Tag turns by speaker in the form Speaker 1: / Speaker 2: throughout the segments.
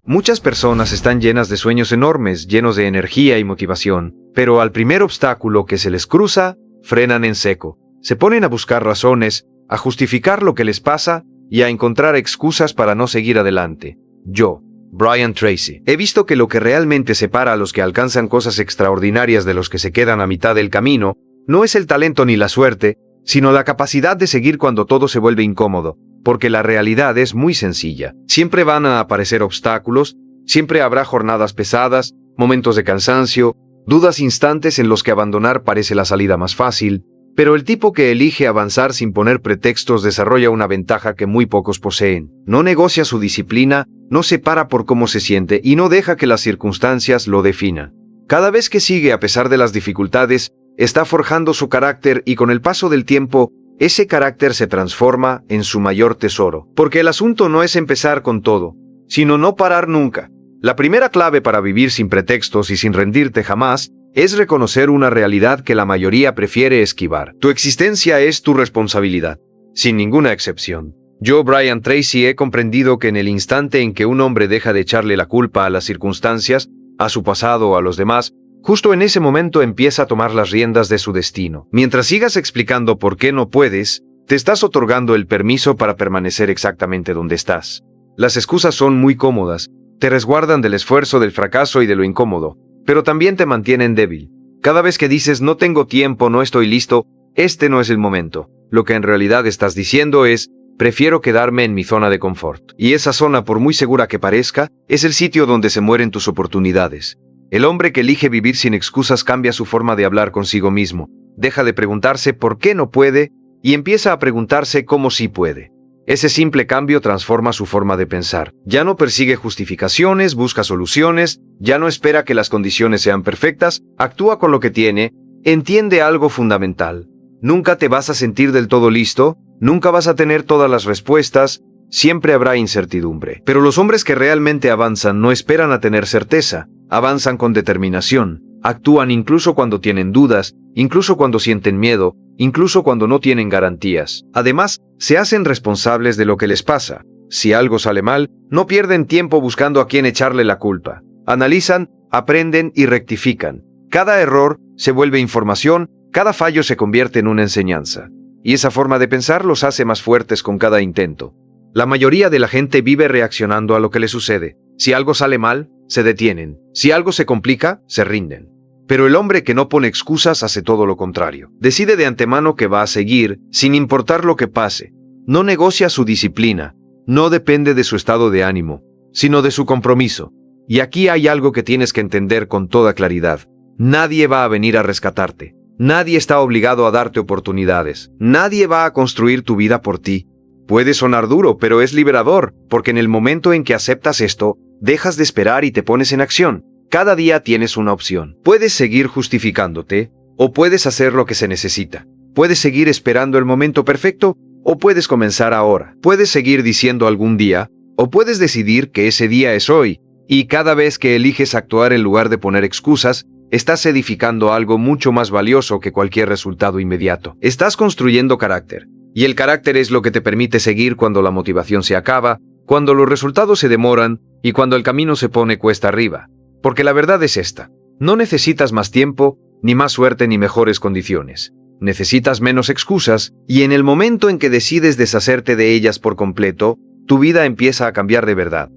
Speaker 1: Muchas personas están llenas de sueños enormes, llenos de energía y motivación, pero al primer obstáculo que se les cruza, frenan en seco. Se ponen a buscar razones, a justificar lo que les pasa y a encontrar excusas para no seguir adelante. Yo, Brian Tracy, he visto que lo que realmente separa a los que alcanzan cosas extraordinarias de los que se quedan a mitad del camino no es el talento ni la suerte, sino la capacidad de seguir cuando todo se vuelve incómodo, porque la realidad es muy sencilla. Siempre van a aparecer obstáculos, siempre habrá jornadas pesadas, momentos de cansancio, dudas instantes en los que abandonar parece la salida más fácil, pero el tipo que elige avanzar sin poner pretextos desarrolla una ventaja que muy pocos poseen. No negocia su disciplina, no se para por cómo se siente y no deja que las circunstancias lo definan. Cada vez que sigue a pesar de las dificultades, está forjando su carácter y con el paso del tiempo, ese carácter se transforma en su mayor tesoro. Porque el asunto no es empezar con todo, sino no parar nunca. La primera clave para vivir sin pretextos y sin rendirte jamás es reconocer una realidad que la mayoría prefiere esquivar. Tu existencia es tu responsabilidad, sin ninguna excepción. Yo, Brian Tracy, he comprendido que en el instante en que un hombre deja de echarle la culpa a las circunstancias, a su pasado o a los demás, justo en ese momento empieza a tomar las riendas de su destino. Mientras sigas explicando por qué no puedes, te estás otorgando el permiso para permanecer exactamente donde estás. Las excusas son muy cómodas, te resguardan del esfuerzo, del fracaso y de lo incómodo, pero también te mantienen débil. Cada vez que dices no tengo tiempo, no estoy listo, este no es el momento. Lo que en realidad estás diciendo es prefiero quedarme en mi zona de confort. Y esa zona, por muy segura que parezca, es el sitio donde se mueren tus oportunidades. El hombre que elige vivir sin excusas cambia su forma de hablar consigo mismo, deja de preguntarse por qué no puede y empieza a preguntarse cómo sí puede. Ese simple cambio transforma su forma de pensar. Ya no persigue justificaciones, busca soluciones, ya no espera que las condiciones sean perfectas, actúa con lo que tiene, entiende algo fundamental. Nunca te vas a sentir del todo listo, nunca vas a tener todas las respuestas, siempre habrá incertidumbre. Pero los hombres que realmente avanzan no esperan a tener certeza, avanzan con determinación, actúan incluso cuando tienen dudas, incluso cuando sienten miedo, incluso cuando no tienen garantías. Además, se hacen responsables de lo que les pasa. Si algo sale mal, no pierden tiempo buscando a quién echarle la culpa. Analizan, aprenden y rectifican. Cada error se vuelve información, cada fallo se convierte en una enseñanza. Y esa forma de pensar los hace más fuertes con cada intento. La mayoría de la gente vive reaccionando a lo que le sucede. Si algo sale mal, se detienen. Si algo se complica, se rinden. Pero el hombre que no pone excusas hace todo lo contrario. Decide de antemano que va a seguir, sin importar lo que pase. No negocia su disciplina. No depende de su estado de ánimo, sino de su compromiso. Y aquí hay algo que tienes que entender con toda claridad. Nadie va a venir a rescatarte. Nadie está obligado a darte oportunidades. Nadie va a construir tu vida por ti. Puede sonar duro, pero es liberador, porque en el momento en que aceptas esto, dejas de esperar y te pones en acción. Cada día tienes una opción. Puedes seguir justificándote, o puedes hacer lo que se necesita. Puedes seguir esperando el momento perfecto, o puedes comenzar ahora. Puedes seguir diciendo algún día, o puedes decidir que ese día es hoy. Y cada vez que eliges actuar en lugar de poner excusas, estás edificando algo mucho más valioso que cualquier resultado inmediato. Estás construyendo carácter. Y el carácter es lo que te permite seguir cuando la motivación se acaba, cuando los resultados se demoran y cuando el camino se pone cuesta arriba. Porque la verdad es esta. No necesitas más tiempo, ni más suerte ni mejores condiciones. Necesitas menos excusas y en el momento en que decides deshacerte de ellas por completo, tu vida empieza a cambiar de verdad.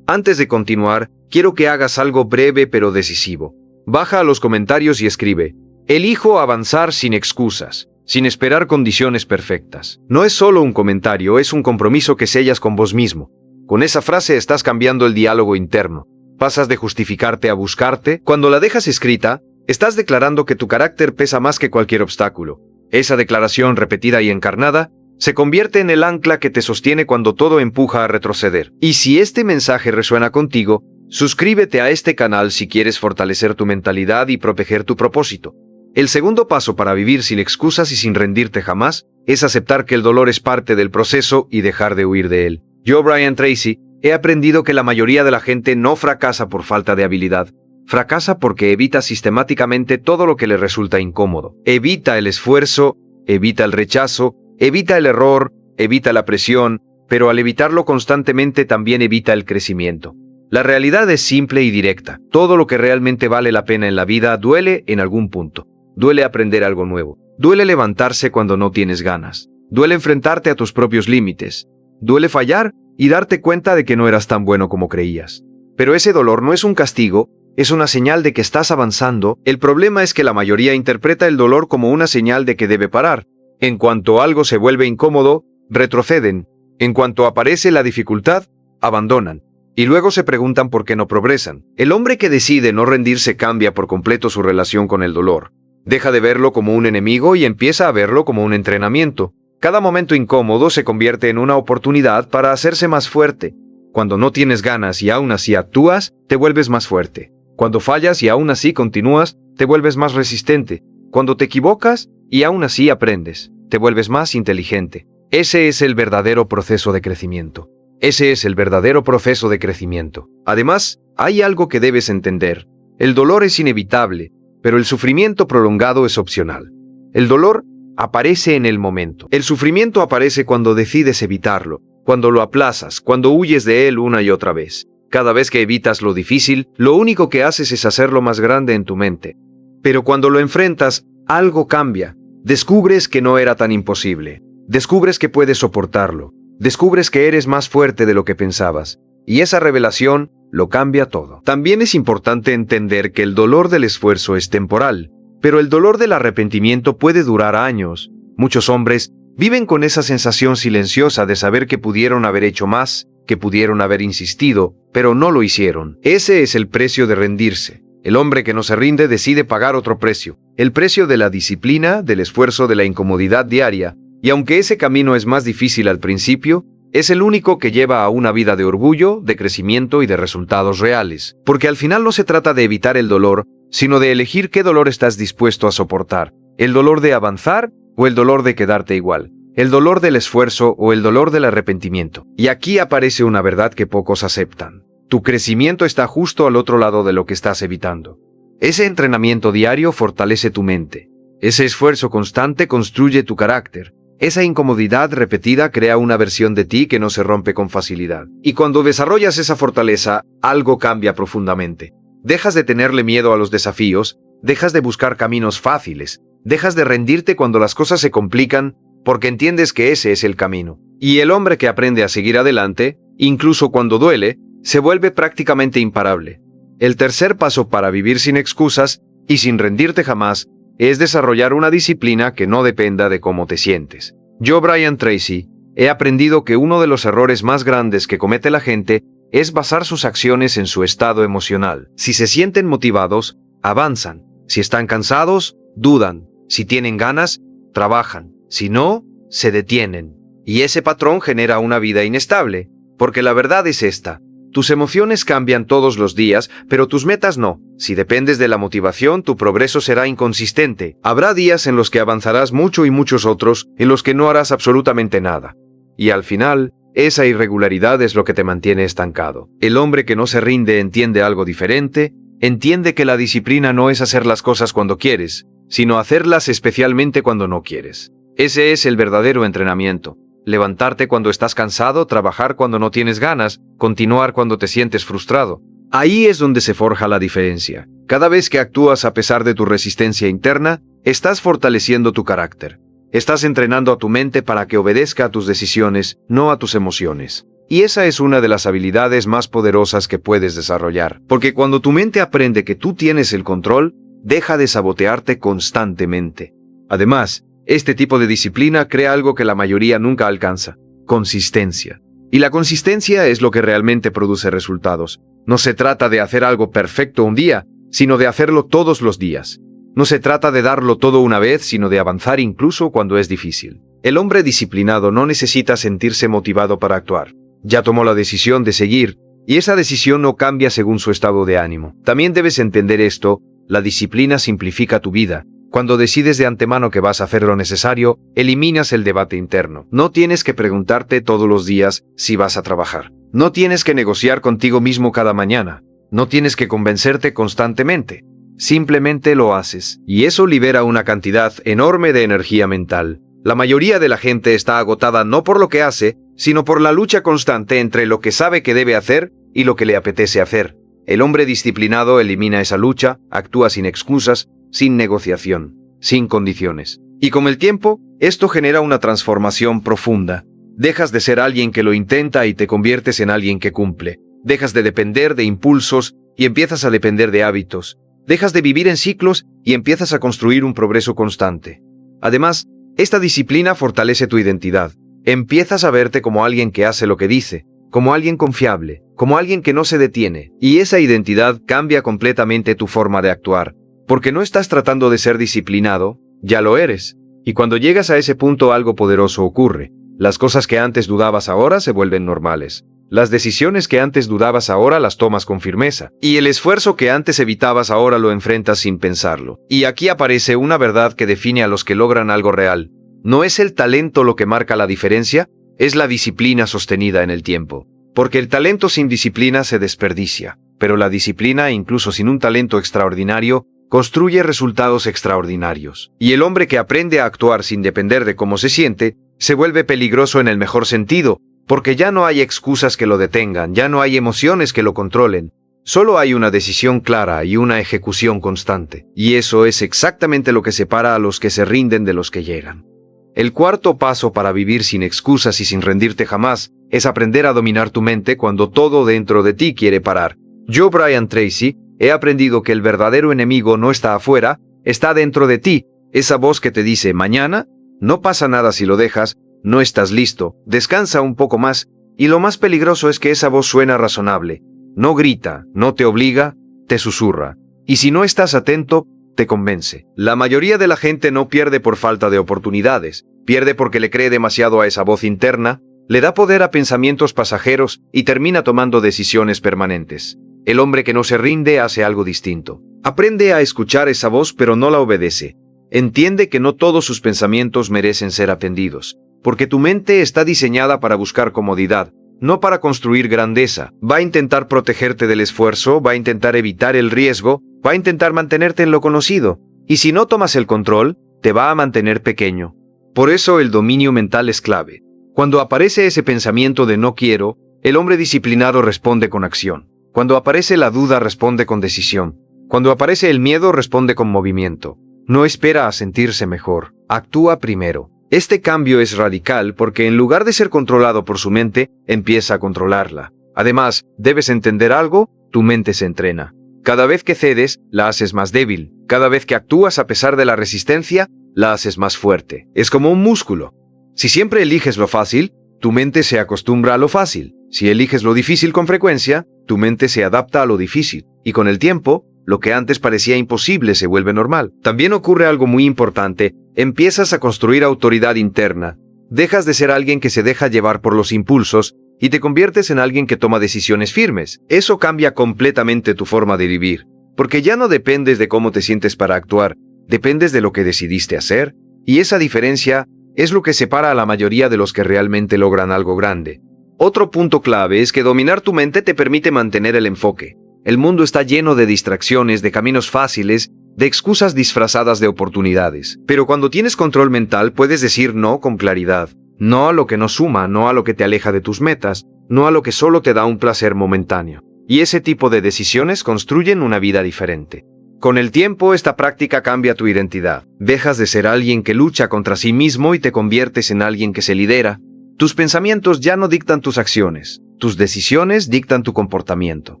Speaker 1: Antes de continuar, quiero que hagas algo breve pero decisivo. Baja a los comentarios y escribe: elijo avanzar sin excusas, sin esperar condiciones perfectas. No es solo un comentario, es un compromiso que sellas con vos mismo. Con esa frase estás cambiando el diálogo interno. Pasas de justificarte a buscarte. Cuando la dejas escrita, estás declarando que tu carácter pesa más que cualquier obstáculo. Esa declaración repetida y encarnada se convierte en el ancla que te sostiene cuando todo empuja a retroceder. Y si este mensaje resuena contigo, suscríbete a este canal si quieres fortalecer tu mentalidad y proteger tu propósito. El segundo paso para vivir sin excusas y sin rendirte jamás es aceptar que el dolor es parte del proceso y dejar de huir de él. Yo, Brian Tracy, he aprendido que la mayoría de la gente no fracasa por falta de habilidad. Fracasa porque evita sistemáticamente todo lo que le resulta incómodo. Evita el esfuerzo, evita el rechazo, evita el error, evita la presión, pero al evitarlo constantemente también evita el crecimiento. La realidad es simple y directa. Todo lo que realmente vale la pena en la vida duele en algún punto. Duele aprender algo nuevo. Duele levantarse cuando no tienes ganas. Duele enfrentarte a tus propios límites. Duele fallar y darte cuenta de que no eras tan bueno como creías. Pero ese dolor no es un castigo, es una señal de que estás avanzando. El problema es que la mayoría interpreta el dolor como una señal de que debe parar. En cuanto algo se vuelve incómodo, retroceden. En cuanto aparece la dificultad, abandonan. Y luego se preguntan por qué no progresan. El hombre que decide no rendirse cambia por completo su relación con el dolor. Deja de verlo como un enemigo y empieza a verlo como un entrenamiento. Cada momento incómodo se convierte en una oportunidad para hacerse más fuerte. Cuando no tienes ganas y aún así actúas, te vuelves más fuerte. Cuando fallas y aún así continúas, te vuelves más resistente. Cuando te equivocas y aún así aprendes, te vuelves más inteligente. Ese es el verdadero proceso de crecimiento. Ese es el verdadero proceso de crecimiento. Además, hay algo que debes entender. El dolor es inevitable, pero el sufrimiento prolongado es opcional. El dolor aparece en el momento. El sufrimiento aparece cuando decides evitarlo, cuando lo aplazas, cuando huyes de él una y otra vez. Cada vez que evitas lo difícil, lo único que haces es hacerlo más grande en tu mente. Pero cuando lo enfrentas, algo cambia. Descubres que no era tan imposible. Descubres que puedes soportarlo. Descubres que eres más fuerte de lo que pensabas. Y esa revelación lo cambia todo. También es importante entender que el dolor del esfuerzo es temporal, pero el dolor del arrepentimiento puede durar años. Muchos hombres viven con esa sensación silenciosa de saber que pudieron haber hecho más, que pudieron haber insistido, pero no lo hicieron. Ese es el precio de rendirse. El hombre que no se rinde decide pagar otro precio. El precio de la disciplina, del esfuerzo, de la incomodidad diaria. Y aunque ese camino es más difícil al principio, es el único que lleva a una vida de orgullo, de crecimiento y de resultados reales. Porque al final no se trata de evitar el dolor, sino de elegir qué dolor estás dispuesto a soportar. El dolor de avanzar o el dolor de quedarte igual. El dolor del esfuerzo o el dolor del arrepentimiento. Y aquí aparece una verdad que pocos aceptan. Tu crecimiento está justo al otro lado de lo que estás evitando. Ese entrenamiento diario fortalece tu mente. Ese esfuerzo constante construye tu carácter. Esa incomodidad repetida crea una versión de ti que no se rompe con facilidad. Y cuando desarrollas esa fortaleza, algo cambia profundamente. Dejas de tenerle miedo a los desafíos, dejas de buscar caminos fáciles, dejas de rendirte cuando las cosas se complican, porque entiendes que ese es el camino. Y el hombre que aprende a seguir adelante, incluso cuando duele, se vuelve prácticamente imparable. El tercer paso para vivir sin excusas y sin rendirte jamás es desarrollar una disciplina que no dependa de cómo te sientes. Yo, Brian Tracy, he aprendido que uno de los errores más grandes que comete la gente es basar sus acciones en su estado emocional. Si se sienten motivados, avanzan. Si están cansados, dudan. Si tienen ganas, trabajan. Si no, se detienen. Y ese patrón genera una vida inestable, porque la verdad es esta. Tus emociones cambian todos los días, pero tus metas no. Si dependes de la motivación, tu progreso será inconsistente. Habrá días en los que avanzarás mucho y muchos otros en los que no harás absolutamente nada. Y al final, esa irregularidad es lo que te mantiene estancado. El hombre que no se rinde entiende algo diferente, entiende que la disciplina no es hacer las cosas cuando quieres, sino hacerlas especialmente cuando no quieres. Ese es el verdadero entrenamiento. Levantarte cuando estás cansado, trabajar cuando no tienes ganas, continuar cuando te sientes frustrado. Ahí es donde se forja la diferencia. Cada vez que actúas a pesar de tu resistencia interna, estás fortaleciendo tu carácter. Estás entrenando a tu mente para que obedezca a tus decisiones, no a tus emociones. Y esa es una de las habilidades más poderosas que puedes desarrollar. Porque cuando tu mente aprende que tú tienes el control, deja de sabotearte constantemente. Además, este tipo de disciplina crea algo que la mayoría nunca alcanza: consistencia. Y la consistencia es lo que realmente produce resultados. No se trata de hacer algo perfecto un día, sino de hacerlo todos los días. No se trata de darlo todo una vez, sino de avanzar incluso cuando es difícil. El hombre disciplinado no necesita sentirse motivado para actuar. Ya tomó la decisión de seguir, y esa decisión no cambia según su estado de ánimo. También debes entender esto: la disciplina simplifica tu vida. Cuando decides de antemano que vas a hacer lo necesario, eliminas el debate interno. No tienes que preguntarte todos los días si vas a trabajar. No tienes que negociar contigo mismo cada mañana. No tienes que convencerte constantemente. Simplemente lo haces. Y eso libera una cantidad enorme de energía mental. La mayoría de la gente está agotada no por lo que hace, sino por la lucha constante entre lo que sabe que debe hacer y lo que le apetece hacer. El hombre disciplinado elimina esa lucha, actúa sin excusas, sin negociación, sin condiciones. Y con el tiempo, esto genera una transformación profunda. Dejas de ser alguien que lo intenta y te conviertes en alguien que cumple. Dejas de depender de impulsos y empiezas a depender de hábitos. Dejas de vivir en ciclos y empiezas a construir un progreso constante. Además, esta disciplina fortalece tu identidad. Empiezas a verte como alguien que hace lo que dice, como alguien confiable, como alguien que no se detiene, y esa identidad cambia completamente tu forma de actuar, porque no estás tratando de ser disciplinado, ya lo eres, y cuando llegas a ese punto algo poderoso ocurre. Las cosas que antes dudabas ahora se vuelven normales. Las decisiones que antes dudabas ahora las tomas con firmeza, y el esfuerzo que antes evitabas ahora lo enfrentas sin pensarlo. Y aquí aparece una verdad que define a los que logran algo real. No es el talento lo que marca la diferencia, es la disciplina sostenida en el tiempo. Porque el talento sin disciplina se desperdicia, pero la disciplina, incluso sin un talento extraordinario, construye resultados extraordinarios. Y el hombre que aprende a actuar sin depender de cómo se siente, se vuelve peligroso en el mejor sentido, porque ya no hay excusas que lo detengan, ya no hay emociones que lo controlen. Solo hay una decisión clara y una ejecución constante. Y eso es exactamente lo que separa a los que se rinden de los que llegan. El cuarto paso para vivir sin excusas y sin rendirte jamás es aprender a dominar tu mente cuando todo dentro de ti quiere parar. Yo, Brian Tracy, he aprendido que el verdadero enemigo no está afuera, está dentro de ti. Esa voz que te dice, mañana, no pasa nada si lo dejas, no estás listo, descansa un poco más, y lo más peligroso es que esa voz suena razonable. No grita, no te obliga, te susurra. Y si no estás atento, te convence. La mayoría de la gente no pierde por falta de oportunidades, pierde porque le cree demasiado a esa voz interna, le da poder a pensamientos pasajeros y termina tomando decisiones permanentes. El hombre que no se rinde hace algo distinto. Aprende a escuchar esa voz pero no la obedece. Entiende que no todos sus pensamientos merecen ser atendidos, porque tu mente está diseñada para buscar comodidad, no para construir grandeza. Va a intentar protegerte del esfuerzo, va a intentar evitar el riesgo, va a intentar mantenerte en lo conocido, y si no tomas el control, te va a mantener pequeño. Por eso el dominio mental es clave. Cuando aparece ese pensamiento de no quiero, el hombre disciplinado responde con acción. Cuando aparece la duda, responde con decisión. Cuando aparece el miedo, responde con movimiento. No espera a sentirse mejor, actúa primero. Este cambio es radical porque en lugar de ser controlado por su mente, empieza a controlarla. Además, debes entender algo, tu mente se entrena. Cada vez que cedes, la haces más débil. Cada vez que actúas a pesar de la resistencia, la haces más fuerte. Es como un músculo. Si siempre eliges lo fácil, tu mente se acostumbra a lo fácil. Si eliges lo difícil con frecuencia, tu mente se adapta a lo difícil. Y con el tiempo, lo que antes parecía imposible se vuelve normal. También ocurre algo muy importante. Empiezas a construir autoridad interna. Dejas de ser alguien que se deja llevar por los impulsos y te conviertes en alguien que toma decisiones firmes. Eso cambia completamente tu forma de vivir, porque ya no dependes de cómo te sientes para actuar, dependes de lo que decidiste hacer, y esa diferencia es lo que separa a la mayoría de los que realmente logran algo grande. Otro punto clave es que dominar tu mente te permite mantener el enfoque. El mundo está lleno de distracciones, de caminos fáciles, de excusas disfrazadas de oportunidades. Pero cuando tienes control mental puedes decir no con claridad. No a lo que no suma, no a lo que te aleja de tus metas, no a lo que solo te da un placer momentáneo. Y ese tipo de decisiones construyen una vida diferente. Con el tiempo, esta práctica cambia tu identidad. Dejas de ser alguien que lucha contra sí mismo y te conviertes en alguien que se lidera. Tus pensamientos ya no dictan tus acciones, tus decisiones dictan tu comportamiento.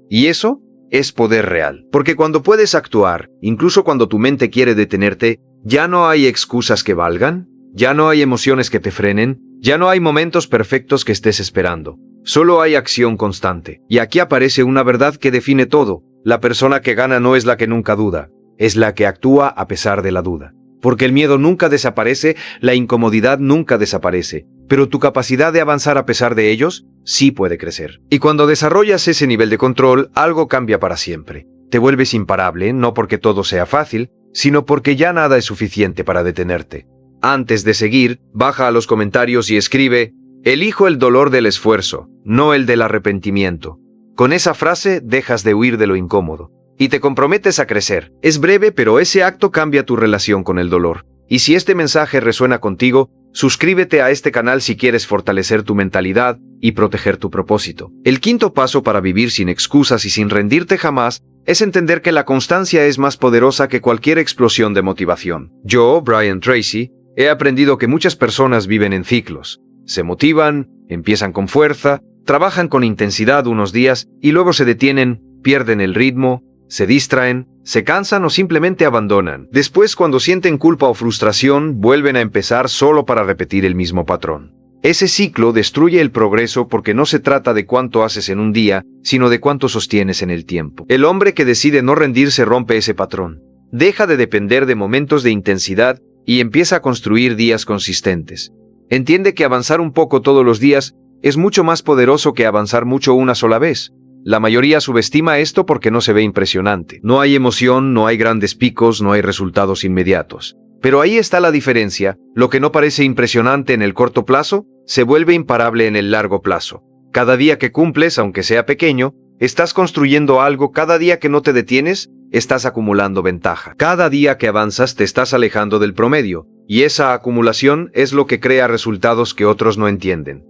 Speaker 1: Y eso es poder real, porque cuando puedes actuar, incluso cuando tu mente quiere detenerte, ya no hay excusas que valgan, ya no hay emociones que te frenen, ya no hay momentos perfectos que estés esperando. Solo hay acción constante. Y aquí aparece una verdad que define todo. La persona que gana no es la que nunca duda, es la que actúa a pesar de la duda. Porque el miedo nunca desaparece, la incomodidad nunca desaparece, pero tu capacidad de avanzar a pesar de ellos sí puede crecer. Y cuando desarrollas ese nivel de control, algo cambia para siempre. Te vuelves imparable, no porque todo sea fácil, sino porque ya nada es suficiente para detenerte. Antes de seguir, baja a los comentarios y escribe: elijo el dolor del esfuerzo, no el del arrepentimiento. Con esa frase dejas de huir de lo incómodo y te comprometes a crecer. Es breve, pero ese acto cambia tu relación con el dolor. Y si este mensaje resuena contigo, Suscríbete a este canal si quieres fortalecer tu mentalidad y proteger tu propósito. El quinto paso para vivir sin excusas y sin rendirte jamás es entender que la constancia es más poderosa que cualquier explosión de motivación. Yo, Brian Tracy, he aprendido que muchas personas viven en ciclos. Se motivan, empiezan con fuerza, trabajan con intensidad unos días y luego se detienen, pierden el ritmo, se distraen, se cansan o simplemente abandonan. Después, cuando sienten culpa o frustración, vuelven a empezar solo para repetir el mismo patrón. Ese ciclo destruye el progreso porque no se trata de cuánto haces en un día, sino de cuánto sostienes en el tiempo. El hombre que decide no rendirse rompe ese patrón. Deja de depender de momentos de intensidad y empieza a construir días consistentes. Entiende que avanzar un poco todos los días es mucho más poderoso que avanzar mucho una sola vez. La mayoría subestima esto porque no se ve impresionante. No hay emoción, no hay grandes picos, no hay resultados inmediatos. Pero ahí está la diferencia. Lo que no parece impresionante en el corto plazo, se vuelve imparable en el largo plazo. Cada día que cumples, aunque sea pequeño, estás construyendo algo. Cada día que no te detienes, estás acumulando ventaja. Cada día que avanzas, te estás alejando del promedio. Y esa acumulación es lo que crea resultados que otros no entienden.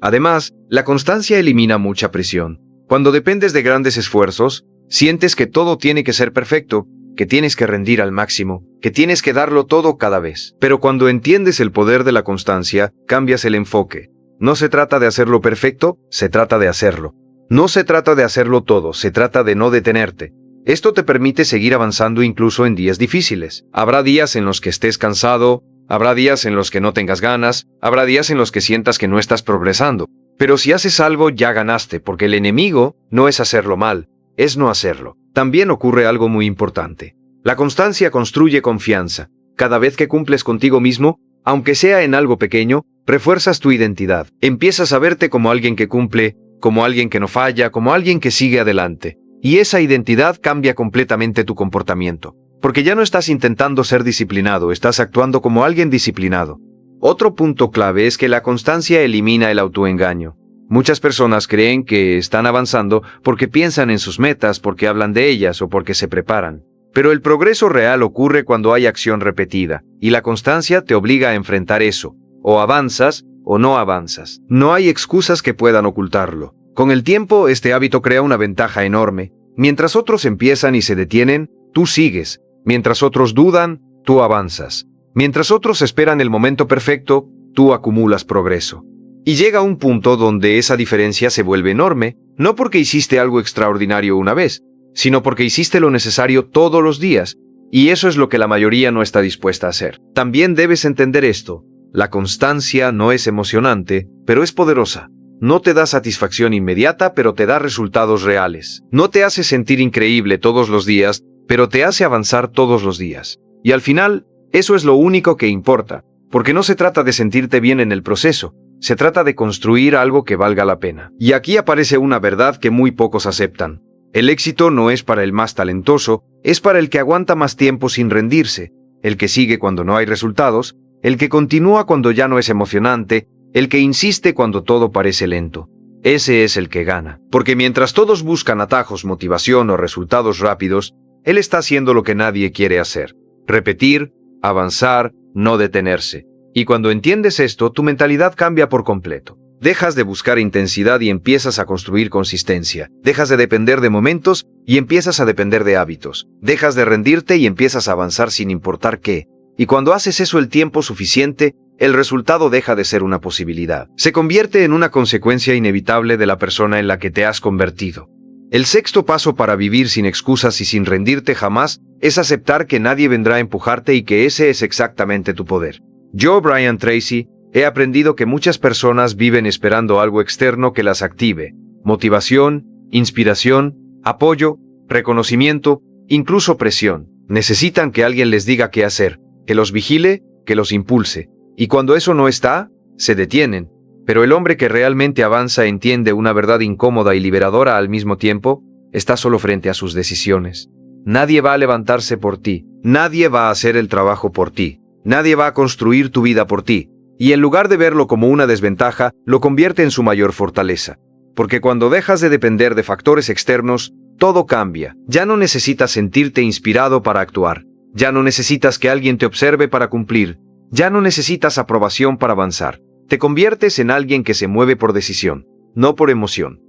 Speaker 1: Además, la constancia elimina mucha presión. Cuando dependes de grandes esfuerzos, sientes que todo tiene que ser perfecto, que tienes que rendir al máximo, que tienes que darlo todo cada vez. Pero cuando entiendes el poder de la constancia, cambias el enfoque. No se trata de hacerlo perfecto, se trata de hacerlo. No se trata de hacerlo todo, se trata de no detenerte. Esto te permite seguir avanzando incluso en días difíciles. Habrá días en los que estés cansado, habrá días en los que no tengas ganas, habrá días en los que sientas que no estás progresando. Pero si haces algo, ya ganaste, porque el enemigo no es hacerlo mal, es no hacerlo. También ocurre algo muy importante. La constancia construye confianza. Cada vez que cumples contigo mismo, aunque sea en algo pequeño, refuerzas tu identidad. Empiezas a verte como alguien que cumple, como alguien que no falla, como alguien que sigue adelante. Y esa identidad cambia completamente tu comportamiento. Porque ya no estás intentando ser disciplinado, estás actuando como alguien disciplinado. Otro punto clave es que la constancia elimina el autoengaño. Muchas personas creen que están avanzando porque piensan en sus metas, porque hablan de ellas o porque se preparan. Pero el progreso real ocurre cuando hay acción repetida, y la constancia te obliga a enfrentar eso. O avanzas o no avanzas. No hay excusas que puedan ocultarlo. Con el tiempo, este hábito crea una ventaja enorme. Mientras otros empiezan y se detienen, tú sigues. Mientras otros dudan, tú avanzas. Mientras otros esperan el momento perfecto, tú acumulas progreso. Y llega un punto donde esa diferencia se vuelve enorme, no porque hiciste algo extraordinario una vez, sino porque hiciste lo necesario todos los días, y eso es lo que la mayoría no está dispuesta a hacer. También debes entender esto: la constancia no es emocionante, pero es poderosa. No te da satisfacción inmediata, pero te da resultados reales. No te hace sentir increíble todos los días, pero te hace avanzar todos los días. Y al final, eso es lo único que importa, porque no se trata de sentirte bien en el proceso, se trata de construir algo que valga la pena. Y aquí aparece una verdad que muy pocos aceptan. El éxito no es para el más talentoso, es para el que aguanta más tiempo sin rendirse, el que sigue cuando no hay resultados, el que continúa cuando ya no es emocionante, el que insiste cuando todo parece lento. Ese es el que gana. Porque mientras todos buscan atajos, motivación o resultados rápidos, él está haciendo lo que nadie quiere hacer: repetir, avanzar, no detenerse. Y cuando entiendes esto, tu mentalidad cambia por completo. Dejas de buscar intensidad y empiezas a construir consistencia. Dejas de depender de momentos y empiezas a depender de hábitos. Dejas de rendirte y empiezas a avanzar sin importar qué. Y cuando haces eso el tiempo suficiente, el resultado deja de ser una posibilidad. Se convierte en una consecuencia inevitable de la persona en la que te has convertido. El sexto paso para vivir sin excusas y sin rendirte jamás es aceptar que nadie vendrá a empujarte y que ese es exactamente tu poder. Yo, Brian Tracy, he aprendido que muchas personas viven esperando algo externo que las active: motivación, inspiración, apoyo, reconocimiento, incluso presión. Necesitan que alguien les diga qué hacer, que los vigile, que los impulse. Y cuando eso no está, se detienen. Pero el hombre que realmente avanza entiende una verdad incómoda y liberadora al mismo tiempo: está solo frente a sus decisiones. Nadie va a levantarse por ti, nadie va a hacer el trabajo por ti, nadie va a construir tu vida por ti. Y en lugar de verlo como una desventaja, lo convierte en su mayor fortaleza. Porque cuando dejas de depender de factores externos, todo cambia. Ya no necesitas sentirte inspirado para actuar. Ya no necesitas que alguien te observe para cumplir. Ya no necesitas aprobación para avanzar. Te conviertes en alguien que se mueve por decisión, no por emoción.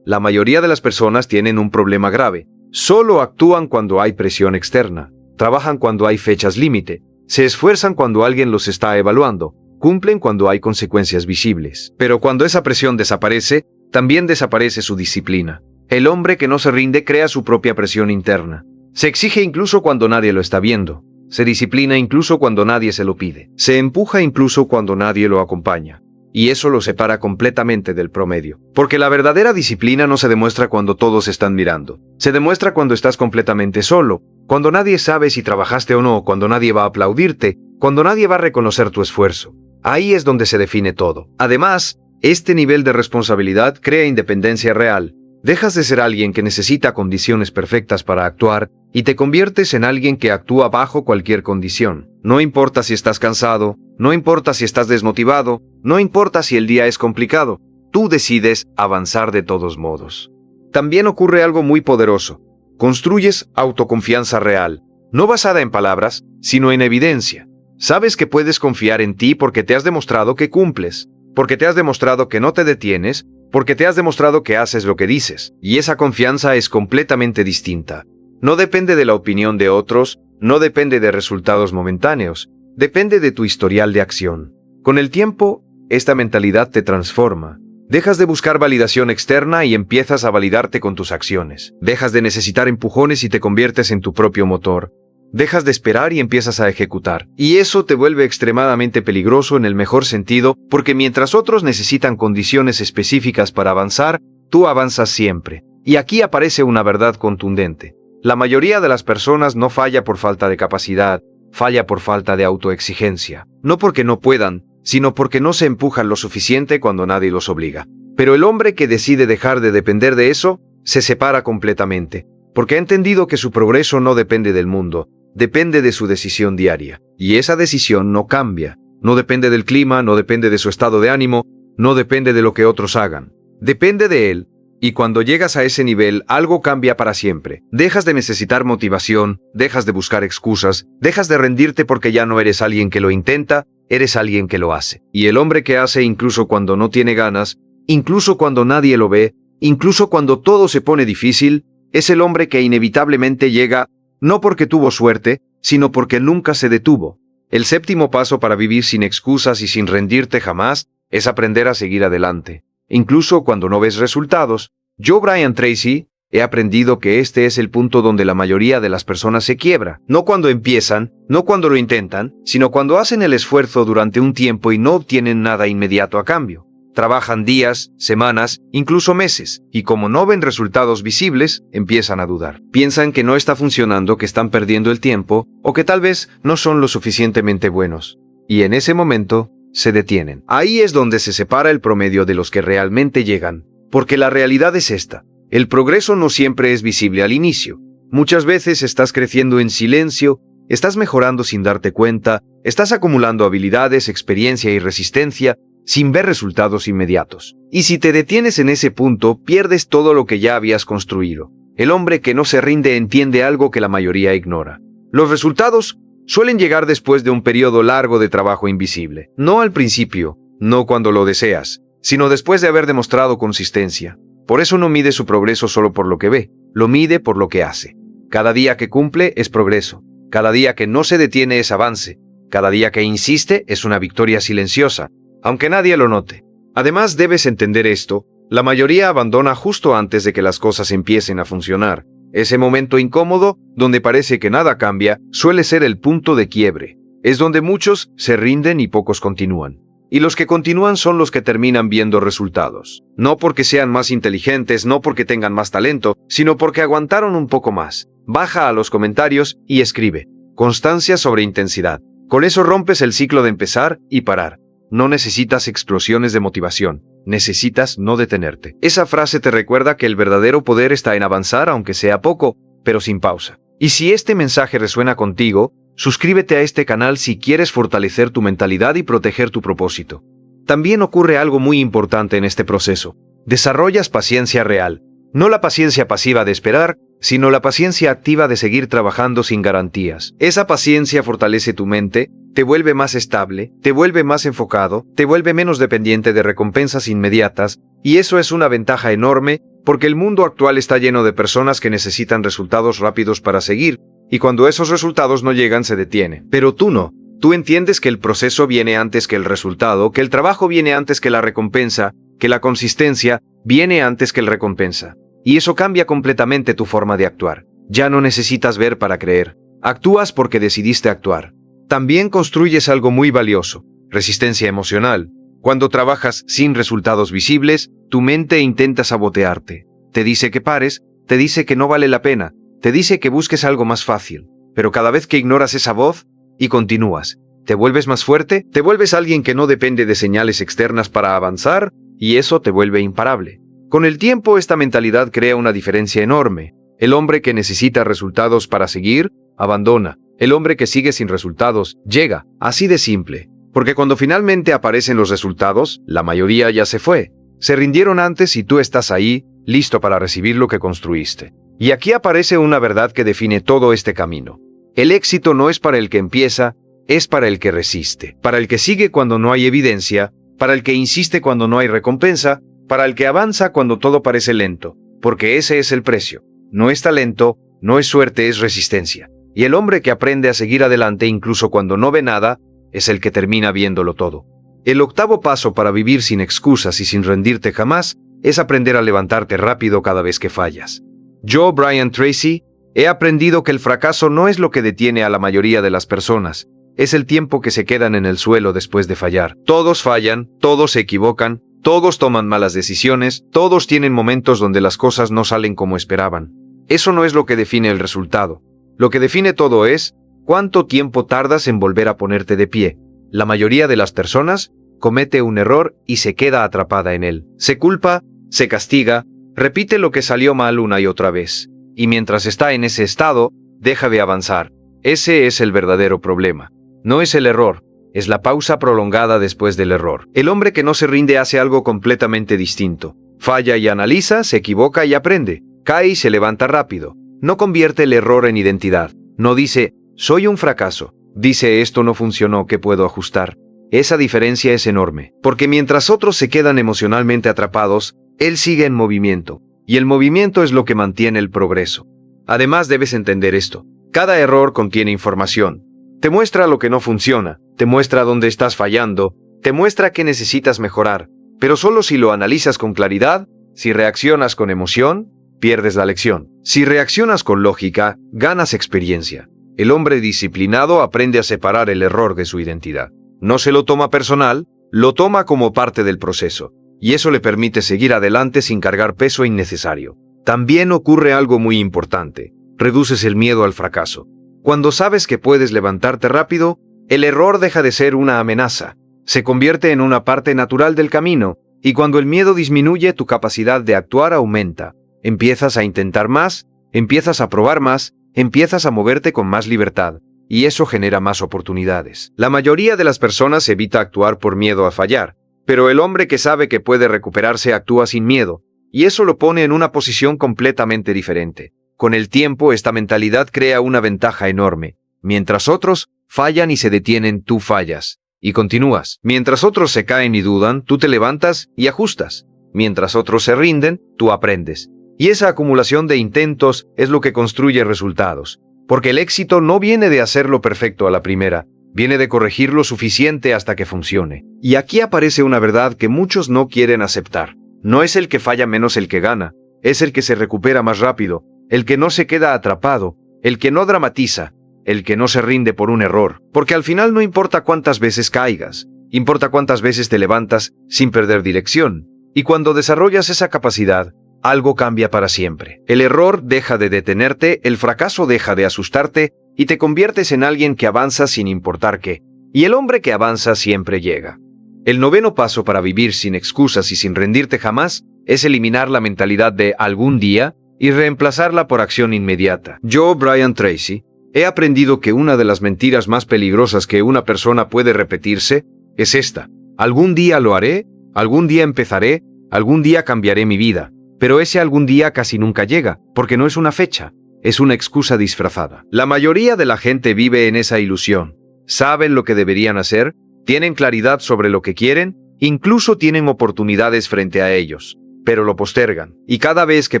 Speaker 1: La mayoría de las personas tienen un problema grave. Solo actúan cuando hay presión externa, trabajan cuando hay fechas límite, se esfuerzan cuando alguien los está evaluando, cumplen cuando hay consecuencias visibles. Pero cuando esa presión desaparece, también desaparece su disciplina. El hombre que no se rinde crea su propia presión interna. Se exige incluso cuando nadie lo está viendo. Se disciplina incluso cuando nadie se lo pide. Se empuja incluso cuando nadie lo acompaña. Y eso lo separa completamente del promedio. Porque la verdadera disciplina no se demuestra cuando todos están mirando. Se demuestra cuando estás completamente solo, cuando nadie sabe si trabajaste o no, cuando nadie va a aplaudirte, cuando nadie va a reconocer tu esfuerzo. Ahí es donde se define todo. Además, este nivel de responsabilidad crea independencia real. Dejas de ser alguien que necesita condiciones perfectas para actuar y te conviertes en alguien que actúa bajo cualquier condición. No importa si estás cansado, no importa si estás desmotivado, no importa si el día es complicado, tú decides avanzar de todos modos. También ocurre algo muy poderoso. Construyes autoconfianza real, no basada en palabras, sino en evidencia. Sabes que puedes confiar en ti porque te has demostrado que cumples, porque te has demostrado que no te detienes, porque te has demostrado que haces lo que dices, y esa confianza es completamente distinta. No depende de la opinión de otros, no depende de resultados momentáneos, depende de tu historial de acción. Con el tiempo, esta mentalidad te transforma. Dejas de buscar validación externa y empiezas a validarte con tus acciones. Dejas de necesitar empujones y te conviertes en tu propio motor. Dejas de esperar y empiezas a ejecutar. Y eso te vuelve extremadamente peligroso en el mejor sentido, porque mientras otros necesitan condiciones específicas para avanzar, tú avanzas siempre. Y aquí aparece una verdad contundente. La mayoría de las personas no falla por falta de capacidad, falla por falta de autoexigencia. No porque no puedan, sino porque no se empujan lo suficiente cuando nadie los obliga. Pero el hombre que decide dejar de depender de eso, se separa completamente, porque ha entendido que su progreso no depende del mundo, depende de su decisión diaria. Y esa decisión no cambia. No depende del clima, no depende de su estado de ánimo, no depende de lo que otros hagan. Depende de él. Y cuando llegas a ese nivel, algo cambia para siempre. Dejas de necesitar motivación, dejas de buscar excusas, dejas de rendirte porque ya no eres alguien que lo intenta, eres alguien que lo hace. Y el hombre que hace incluso cuando no tiene ganas, incluso cuando nadie lo ve, incluso cuando todo se pone difícil, es el hombre que inevitablemente llega, no porque tuvo suerte, sino porque nunca se detuvo. El séptimo paso para vivir sin excusas y sin rendirte jamás es aprender a seguir adelante. Incluso cuando no ves resultados, yo, Brian Tracy, he aprendido que este es el punto donde la mayoría de las personas se quiebra. No cuando empiezan, no cuando lo intentan, sino cuando hacen el esfuerzo durante un tiempo y no obtienen nada inmediato a cambio. Trabajan días, semanas, incluso meses, y como no ven resultados visibles, empiezan a dudar. Piensan que no está funcionando, que están perdiendo el tiempo, o que tal vez no son lo suficientemente buenos. Y en ese momento, se detienen. Ahí es donde se separa el promedio de los que realmente llegan, porque la realidad es esta. El progreso no siempre es visible al inicio. Muchas veces estás creciendo en silencio, estás mejorando sin darte cuenta, estás acumulando habilidades, experiencia y resistencia, sin ver resultados inmediatos. Y si te detienes en ese punto, pierdes todo lo que ya habías construido. El hombre que no se rinde entiende algo que la mayoría ignora. Los resultados suelen llegar después de un periodo largo de trabajo invisible. No al principio, no cuando lo deseas, sino después de haber demostrado consistencia. Por eso no mide su progreso solo por lo que ve, lo mide por lo que hace. Cada día que cumple es progreso. Cada día que no se detiene es avance. Cada día que insiste es una victoria silenciosa, aunque nadie lo note. Además, debes entender esto, la mayoría abandona justo antes de que las cosas empiecen a funcionar. Ese momento incómodo, donde parece que nada cambia, suele ser el punto de quiebre. Es donde muchos se rinden y pocos continúan. Y los que continúan son los que terminan viendo resultados. No porque sean más inteligentes, no porque tengan más talento, sino porque aguantaron un poco más. Baja a los comentarios y escribe: constancia sobre intensidad. Con eso rompes el ciclo de empezar y parar. No necesitas explosiones de motivación, necesitas no detenerte. Esa frase te recuerda que el verdadero poder está en avanzar, aunque sea poco, pero sin pausa. Y si este mensaje resuena contigo, suscríbete a este canal si quieres fortalecer tu mentalidad y proteger tu propósito. También ocurre algo muy importante en este proceso. Desarrollas paciencia real, no la paciencia pasiva de esperar, sino la paciencia activa de seguir trabajando sin garantías. Esa paciencia fortalece tu mente, te vuelve más estable, te vuelve más enfocado, te vuelve menos dependiente de recompensas inmediatas, y eso es una ventaja enorme porque el mundo actual está lleno de personas que necesitan resultados rápidos para seguir, y cuando esos resultados no llegan se detiene. Pero tú no. Tú entiendes que el proceso viene antes que el resultado, que el trabajo viene antes que la recompensa, que la consistencia viene antes que la recompensa. Y eso cambia completamente tu forma de actuar. Ya no necesitas ver para creer. Actúas porque decidiste actuar. También construyes algo muy valioso: resistencia emocional. Cuando trabajas sin resultados visibles, tu mente intenta sabotearte. Te dice que pares, te dice que no vale la pena, te dice que busques algo más fácil. Pero cada vez que ignoras esa voz y continúas, te vuelves más fuerte, te vuelves alguien que no depende de señales externas para avanzar, y eso te vuelve imparable. Con el tiempo, esta mentalidad crea una diferencia enorme. El hombre que necesita resultados para seguir, abandona. El hombre que sigue sin resultados, llega. Así de simple. Porque cuando finalmente aparecen los resultados, la mayoría ya se fue. Se rindieron antes y tú estás ahí, listo para recibir lo que construiste. Y aquí aparece una verdad que define todo este camino. El éxito no es para el que empieza, es para el que resiste. Para el que sigue cuando no hay evidencia, para el que insiste cuando no hay recompensa, para el que avanza cuando todo parece lento. Porque ese es el precio. No es talento, no es suerte, es resistencia. Y el hombre que aprende a seguir adelante incluso cuando no ve nada, es el que termina viéndolo todo. El octavo paso para vivir sin excusas y sin rendirte jamás es aprender a levantarte rápido cada vez que fallas. Yo, Brian Tracy, he aprendido que el fracaso no es lo que detiene a la mayoría de las personas, es el tiempo que se quedan en el suelo después de fallar. Todos fallan, todos se equivocan, todos toman malas decisiones, todos tienen momentos donde las cosas no salen como esperaban. Eso no es lo que define el resultado. Lo que define todo es cuánto tiempo tardas en volver a ponerte de pie. La mayoría de las personas comete un error y se queda atrapada en él. Se culpa, se castiga, repite lo que salió mal una y otra vez. Y mientras está en ese estado, deja de avanzar. Ese es el verdadero problema. No es el error, es la pausa prolongada después del error. El hombre que no se rinde hace algo completamente distinto. Falla y analiza, se equivoca y aprende. Cae y se levanta rápido. No convierte el error en identidad. No dice, soy un fracaso. Dice, esto no funcionó, ¿qué puedo ajustar? Esa diferencia es enorme, porque mientras otros se quedan emocionalmente atrapados, él sigue en movimiento. Y el movimiento es lo que mantiene el progreso. Además, debes entender esto. Cada error contiene información. Te muestra lo que no funciona, te muestra dónde estás fallando, te muestra qué necesitas mejorar, pero solo si lo analizas con claridad, si reaccionas con emoción, pierdes la lección. Si reaccionas con lógica, ganas experiencia. El hombre disciplinado aprende a separar el error de su identidad. No se lo toma personal, lo toma como parte del proceso, y eso le permite seguir adelante sin cargar peso innecesario. También ocurre algo muy importante. Reduces el miedo al fracaso. Cuando sabes que puedes levantarte rápido, el error deja de ser una amenaza. Se convierte en una parte natural del camino, y cuando el miedo disminuye, tu capacidad de actuar aumenta. Empiezas a intentar más, empiezas a probar más, empiezas a moverte con más libertad, y eso genera más oportunidades. La mayoría de las personas evita actuar por miedo a fallar, pero el hombre que sabe que puede recuperarse actúa sin miedo, y eso lo pone en una posición completamente diferente. Con el tiempo, esta mentalidad crea una ventaja enorme. Mientras otros fallan y se detienen, tú fallas, y continúas. Mientras otros se caen y dudan, tú te levantas y ajustas. Mientras otros se rinden, tú aprendes. Y esa acumulación de intentos es lo que construye resultados. Porque el éxito no viene de hacerlo perfecto a la primera, viene de corregir lo suficiente hasta que funcione. Y aquí aparece una verdad que muchos no quieren aceptar. No es el que falla menos el que gana, es el que se recupera más rápido, el que no se queda atrapado, el que no dramatiza, el que no se rinde por un error. Porque al final no importa cuántas veces caigas, importa cuántas veces te levantas sin perder dirección. Y cuando desarrollas esa capacidad, algo cambia para siempre. El error deja de detenerte, el fracaso deja de asustarte y te conviertes en alguien que avanza sin importar qué. Y el hombre que avanza siempre llega. El noveno paso para vivir sin excusas y sin rendirte jamás es eliminar la mentalidad de algún día y reemplazarla por acción inmediata. Yo, Brian Tracy, he aprendido que una de las mentiras más peligrosas que una persona puede repetirse es esta: algún día lo haré, algún día empezaré, algún día cambiaré mi vida. pero ese algún día casi nunca llega, porque no es una fecha, es una excusa disfrazada. La mayoría de la gente vive en esa ilusión. Saben lo que deberían hacer, tienen claridad sobre lo que quieren, incluso tienen oportunidades frente a ellos, pero lo postergan. Y cada vez que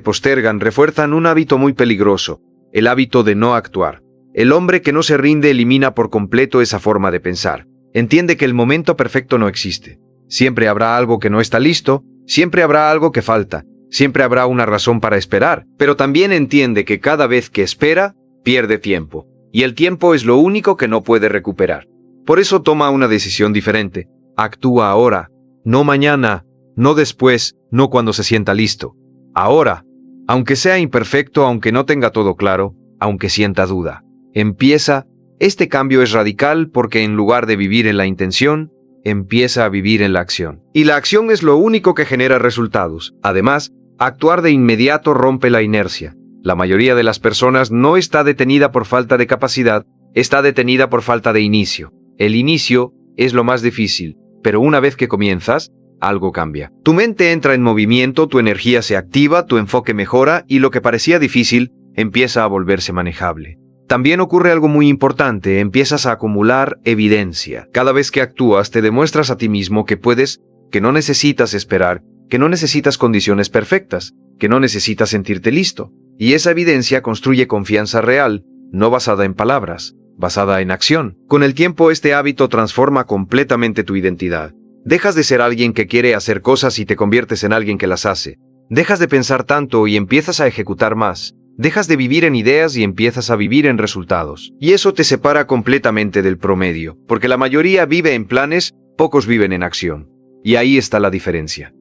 Speaker 1: postergan refuerzan un hábito muy peligroso, el hábito de no actuar. El hombre que no se rinde elimina por completo esa forma de pensar. Entiende que el momento perfecto no existe. Siempre habrá algo que no está listo, siempre habrá algo que falta, siempre habrá una razón para esperar, pero también entiende que cada vez que espera, pierde tiempo, y el tiempo es lo único que no puede recuperar. Por eso toma una decisión diferente. Actúa ahora, no mañana, no después, no cuando se sienta listo. Ahora, aunque sea imperfecto, aunque no tenga todo claro, aunque sienta duda. Empieza. Este cambio es radical porque en lugar de vivir en la intención, empieza a vivir en la acción. Y la acción es lo único que genera resultados. Además, actuar de inmediato rompe la inercia. La mayoría de las personas no está detenida por falta de capacidad, está detenida por falta de inicio. El inicio es lo más difícil, pero una vez que comienzas, algo cambia. Tu mente entra en movimiento, tu energía se activa, tu enfoque mejora y lo que parecía difícil empieza a volverse manejable. También ocurre algo muy importante, empiezas a acumular evidencia. Cada vez que actúas te demuestras a ti mismo que puedes, que no necesitas esperar, que no necesitas condiciones perfectas, que no necesitas sentirte listo. Y esa evidencia construye confianza real, no basada en palabras, basada en acción. Con el tiempo este hábito transforma completamente tu identidad. Dejas de ser alguien que quiere hacer cosas y te conviertes en alguien que las hace. Dejas de pensar tanto y empiezas a ejecutar más. Dejas de vivir en ideas y empiezas a vivir en resultados. Y eso te separa completamente del promedio, porque la mayoría vive en planes, pocos viven en acción. Y ahí está la diferencia.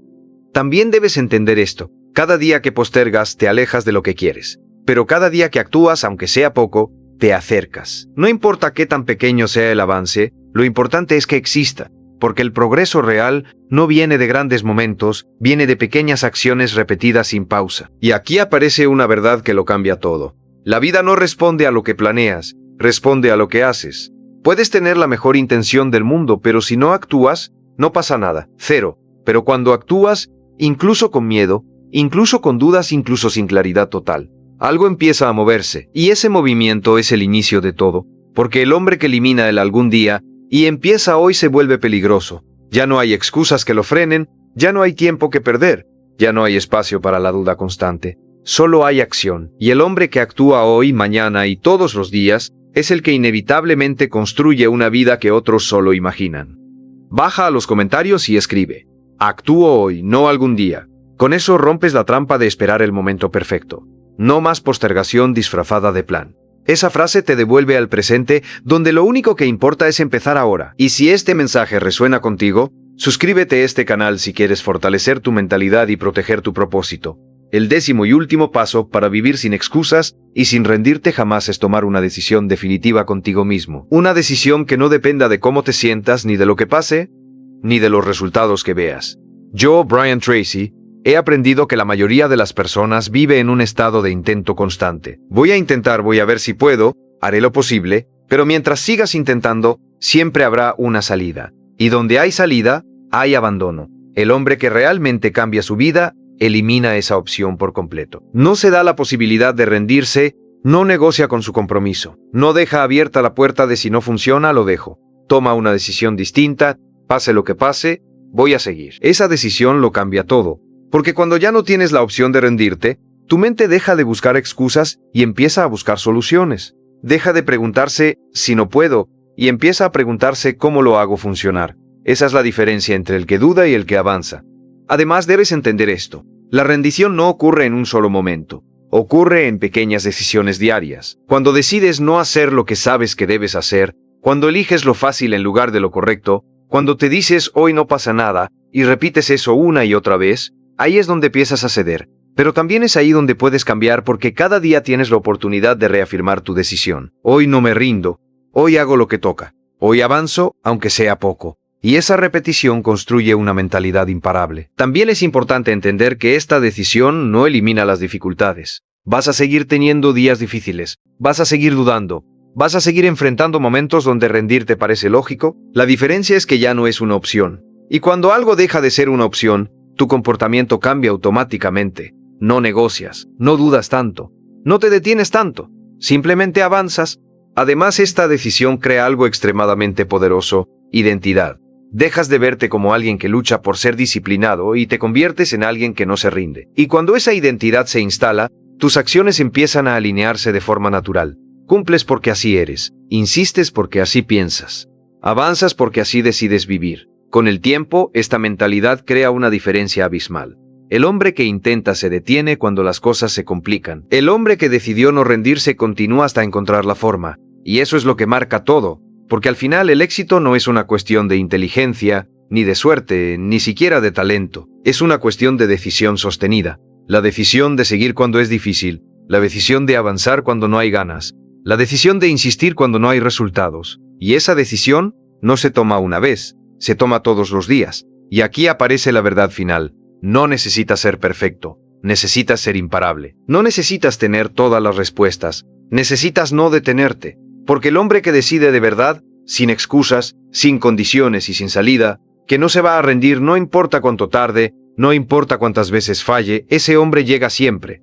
Speaker 1: También debes entender esto. Cada día que postergas te alejas de lo que quieres, pero cada día que actúas, aunque sea poco, te acercas. No importa qué tan pequeño sea el avance, lo importante es que exista, porque el progreso real no viene de grandes momentos, viene de pequeñas acciones repetidas sin pausa. Y aquí aparece una verdad que lo cambia todo. La vida no responde a lo que planeas, responde a lo que haces. Puedes tener la mejor intención del mundo, pero si no actúas, no pasa nada, cero. Pero cuando actúas, incluso con miedo, incluso con dudas, incluso sin claridad total, algo empieza a moverse, y ese movimiento es el inicio de todo, porque el hombre que elimina el algún día y empieza hoy se vuelve peligroso. Ya no hay excusas que lo frenen, ya no hay tiempo que perder, ya no hay espacio para la duda constante. Solo hay acción, y el hombre que actúa hoy, mañana y todos los días es el que inevitablemente construye una vida que otros solo imaginan. Baja a los comentarios y escribe: actúo hoy, no algún día. Con eso rompes la trampa de esperar el momento perfecto. No más postergación disfrazada de plan. Esa frase te devuelve al presente, donde lo único que importa es empezar ahora. Y si este mensaje resuena contigo, suscríbete a este canal si quieres fortalecer tu mentalidad y proteger tu propósito. El 10º y último paso para vivir sin excusas y sin rendirte jamás es tomar una decisión definitiva contigo mismo. Una decisión que no dependa de cómo te sientas, ni de lo que pase, ni de los resultados que veas. Yo, Brian Tracy, he aprendido que la mayoría de las personas vive en un estado de intento constante. Voy a intentar, voy a ver si puedo, haré lo posible, pero mientras sigas intentando, siempre habrá una salida. Y donde hay salida, hay abandono. El hombre que realmente cambia su vida, elimina esa opción por completo. No se da la posibilidad de rendirse, no negocia con su compromiso. No deja abierta la puerta de si no funciona, lo dejo. Toma una decisión distinta, pase lo que pase, voy a seguir. Esa decisión lo cambia todo. Porque cuando ya no tienes la opción de rendirte, tu mente deja de buscar excusas y empieza a buscar soluciones. Deja de preguntarse si no puedo y empieza a preguntarse cómo lo hago funcionar. Esa es la diferencia entre el que duda y el que avanza. Además, debes entender esto. La rendición no ocurre en un solo momento. Ocurre en pequeñas decisiones diarias. Cuando decides no hacer lo que sabes que debes hacer, cuando eliges lo fácil en lugar de lo correcto, cuando te dices hoy no pasa nada y repites eso una y otra vez, ahí es donde empiezas a ceder, pero también es ahí donde puedes cambiar porque cada día tienes la oportunidad de reafirmar tu decisión. Hoy no me rindo, hoy hago lo que toca, hoy avanzo aunque sea poco. Y esa repetición construye una mentalidad imparable. También es importante entender que esta decisión no elimina las dificultades. Vas a seguir teniendo días difíciles, vas a seguir dudando, vas a seguir enfrentando momentos donde rendirte parece lógico. La diferencia es que ya no es una opción. Y cuando algo deja de ser una opción, tu comportamiento cambia automáticamente. no negocias, no dudas tanto, no te detienes tanto, simplemente avanzas. Además, esta decisión crea algo extremadamente poderoso: identidad. Dejas de verte como alguien que lucha por ser disciplinado y te conviertes en alguien que no se rinde. Y cuando esa identidad se instala, tus acciones empiezan a alinearse de forma natural. Cumples porque así eres, insistes porque así piensas, avanzas porque así decides vivir. Con el tiempo, esta mentalidad crea una diferencia abismal. El hombre que intenta se detiene cuando las cosas se complican. El hombre que decidió no rendirse continúa hasta encontrar la forma. Y eso es lo que marca todo, porque al final el éxito no es una cuestión de inteligencia, ni de suerte, ni siquiera de talento. Es una cuestión de decisión sostenida. La decisión de seguir cuando es difícil, la decisión de avanzar cuando no hay ganas, la decisión de insistir cuando no hay resultados. Y esa decisión no se toma una vez, se toma todos los días. Y aquí aparece la verdad final. No necesitas ser perfecto, necesitas ser imparable. No necesitas tener todas las respuestas, necesitas no detenerte. Porque el hombre que decide de verdad, sin excusas, sin condiciones y sin salida, que no se va a rendir no importa cuánto tarde, no importa cuántas veces falle, ese hombre llega siempre.